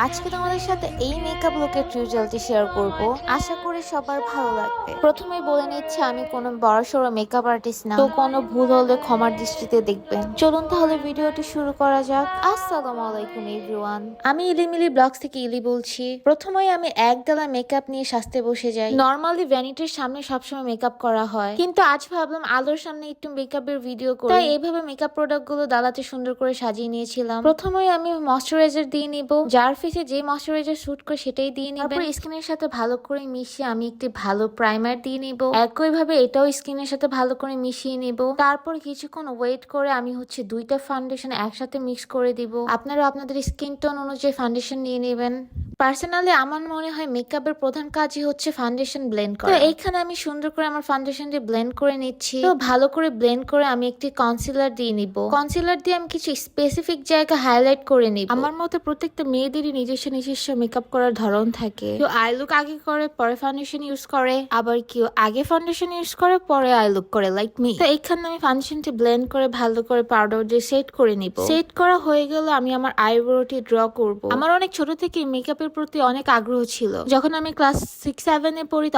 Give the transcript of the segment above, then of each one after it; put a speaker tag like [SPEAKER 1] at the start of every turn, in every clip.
[SPEAKER 1] আজকে তোমাদের সাথে এই মেকআপ লুকের রেজাল্টটি শেয়ার করব। আশা করি সবার ভালো লাগবে। প্রথমেই বলে নিচ্ছি আমি কোনো বড়সড় মেকআপ আর্টিস্ট না, তো কোনো ভুল হলে ক্ষমার দৃষ্টিতে দেখবেন। চলুন তাহলে ভিডিওটি শুরু করা যাক। আসসালামু আলাইকুম এভরিওয়ান, আমি ইলিমিলি ব্লগস থেকে ইলি বলছি। প্রথমেই আমি একগালা মেকআপ নিয়ে সাজতে বসে যাই। নর্মালি ভ্যানিটির সামনে সবসময় মেকআপ করা হয়, কিন্তু আজ ভাবলাম আলোর সামনে একটু মেকআপের ভিডিও করি, তাই এইভাবে মেকআপ প্রোডাক্ট গুলো দালাতে সুন্দর করে সাজিয়ে নিয়েছিলাম। প্রথমেই আমি ময়শ্চারাইজার দিয়ে নিব, যার ফেসে যে ময়শ্চারাইজার স্যুট করে সেটাই দিয়ে নিব। তারপর স্কিনের সাথে ভালো করে মিশিয়ে আমি একটি ভালো প্রাইমার দিয়ে নিব। একইভাবে এটাও স্কিনের সাথে ভালো করে মিশিয়ে নিব। তারপর কিছুক্ষণ ওয়েট করে আমি দুইটা ফাউন্ডেশন একসাথে মিক্স করে দিব। আপনারা আপনাদের স্কিন টোন অনুযায়ী ফাউন্ডেশন নিয়ে নেবেন। পার্সোনালি আমার মনে হয় মেকআপের প্রধান কাজই হচ্ছে ফাউন্ডেশন ব্লেন্ড করা। তো এইখানে আমি সুন্দর করে আমার ফাউন্ডেশন দিয়ে ব্লেন্ড করে নিচ্ছি। তো ভালো করে ব্লেন্ড করে আমি একটি কনসিলার দিয়ে নিব। কনসিলার দিয়ে আমি কিছু স্পেসিফিক জায়গা হাইলাইট করে নিব। আমার মতে প্রত্যেকটা মেয়েদেরই নিজস্ব মেকআপ করার ধরন থাকে। কেউ আই লুক আগে করে পরে ফাউন্ডেশন ইউজ করে, আবার কেউ আগে ফাউন্ডেশন ইউজ করে পরে আই লুক করে, লাইক মি। তো এইখানে আমি ফাউন্ডেশনটি ব্লেন্ড করে ভালো করে পাউডার দিয়ে সেট করে নিব। সেট করা হয়ে গেলে আমি আমার আইব্রোটি ড্র করব। আমার অনেক ছোট থেকে মেকআপের প্রতি অনেক আগ্রহ ছিল। যখন আমি ক্লাস 6-7 এ পড়ি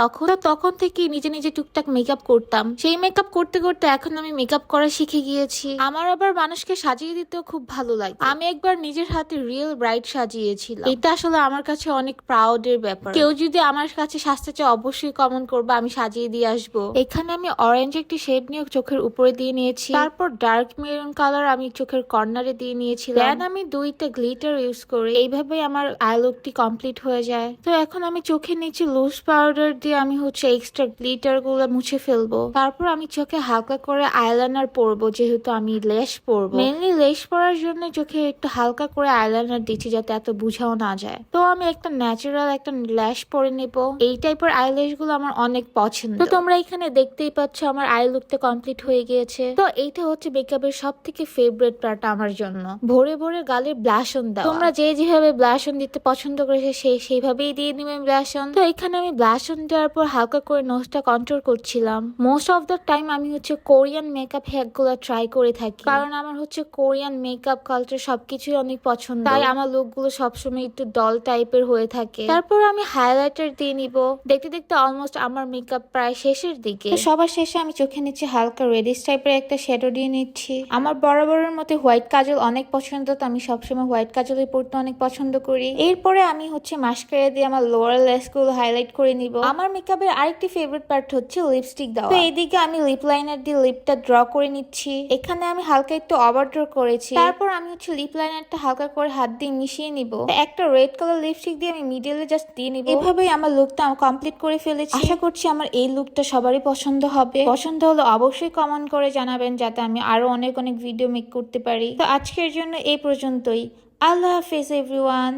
[SPEAKER 1] তখন থেকে নিজে নিজে টুকটাক মেকআপ করতাম। সেই মেকআপ করতে করতে এখন আমি মেকআপ করা শিখে গিয়েছি। আমার আবার মানুষকে সাজিয়ে দিতেও খুব ভালো লাগে। আমি একবার নিজের হাতে রিয়েল ব্রাইড সাজিয়েছিলাম। এটা আসলে আমার কাছে অনেক প্রাউডের ব্যাপার। কেউ যদি আমার কাছে সাজতে চায় অবশ্যই কমেন্ট করবে, আমি সাজিয়ে দিয়ে আসবো। এখানে আমি অরেঞ্জ একটি শেড নিয়ে চোখের উপরে দিয়ে নিয়েছি। তারপর ডার্ক মেরুন কালার আমি চোখের কর্নারে দিয়ে নিয়েছিলাম। দেন আমি দুইটা গ্লিটার ইউজ করি। এইভাবে আমার আই লুকটি কমপ্লিট হয়ে যায়। তো এখন আমি চোখের নিচে লুজ পাউডার দিয়ে আমি এক্সট্রা গ্লিটার গুলো মুছে ফেলবো। তারপর আমি চোখে হালকা করে আইলাইনার পরবো, যেহেতু আমি লেশ পরবো। মেনলি লেশ পরার জন্য চোখে একটু হালকা করে আইলাইনার দিচ্ছি, যাতে এত বুঝাও না যায়। তো আমি একটা ন্যাচারাল একটা ল্যাশ পরে নেব। এই টাইপের আইল্যাশ গুলো আমার অনেক পছন্দ। তো তোমরা এখানে দেখতেই পাচ্ছ আমার আই লুকটা কমপ্লিট হয়ে গিয়েছে। তো এইটা হচ্ছে মেকআপের সব থেকে ফেভারিট পার্ট আমার জন্য। ভোরে ভোরে গালে ব্লাশন দেওয়া। তোমরা যে যেভাবে ব্লাশন দিতে পছন্দ করেছে সেইভাবেই দিয়ে নিবেন ব্লাশন। তো এখানে আমি ব্লাশন দেওয়ার পর হালকা করে নোজটা কন্ট্রোল করছিলাম। মোস্ট অফ দ্য টাইম আমি কোরিয়ান মেকআপ হ্যাক গুলো ট্রাই করে থাকি, কারণ আমার কোরিয়ান মেকআপ কালচার সবকিছুই অনেক পছন্দ। তাই আমার লুক গুলো সবসময় একটু ডল টাইপের হয়ে থাকে। তারপর আমি হাইলাইটার দিয়ে নিব। দেখতে দেখতে অলমোস্ট আমার মেকআপ প্রায় শেষের দিকে। সবার শেষে আমি চোখে নিচে হালকা রেডিশ টাইপের একটা শ্যাডো দিয়ে নিচ্ছি। আমার বরাবরের মতো হোয়াইট কাজল অনেক পছন্দ, তো আমি সবসময় হোয়াইট কাজলই পরতে অনেক পছন্দ করি। এরপরে আমি মাস্কারা দিয়ে আমার লোয়ার লেস গুলো হাইলাইট করে নিব। আমার মেকআপের আরেকটি ফেভারিট পার্ট হচ্ছে লিপস্টিক দেওয়া। তো এইদিকে আমি লিপ লাইনার দিয়ে লিপটা ড্র করে নিচ্ছি। এখানে আমি হালকা একটু ওভার ড্র করেছি। তারপর আমি লিপ লাইনারটা হালকা করে হাত দিয়ে মিশিয়ে নিব। একটা রেড কালার লিপস্টিক দিয়ে আমি মিডলে জাস্ট দিয়ে নিব। এভাবেই আমার লুকটা কমপ্লিট করে ফেলেছি। আশা করছি আমার এই লুকটা সবারই পছন্দ হবে। পছন্দ হলে অবশ্যই কমেন্ট করে জানাবেন, যাতে আমি আরো অনেক ভিডিও মেক করতে পারি। তো আজকের জন্য এই পর্যন্তই। আল্লাহ হাফেজ এভরিওয়ান।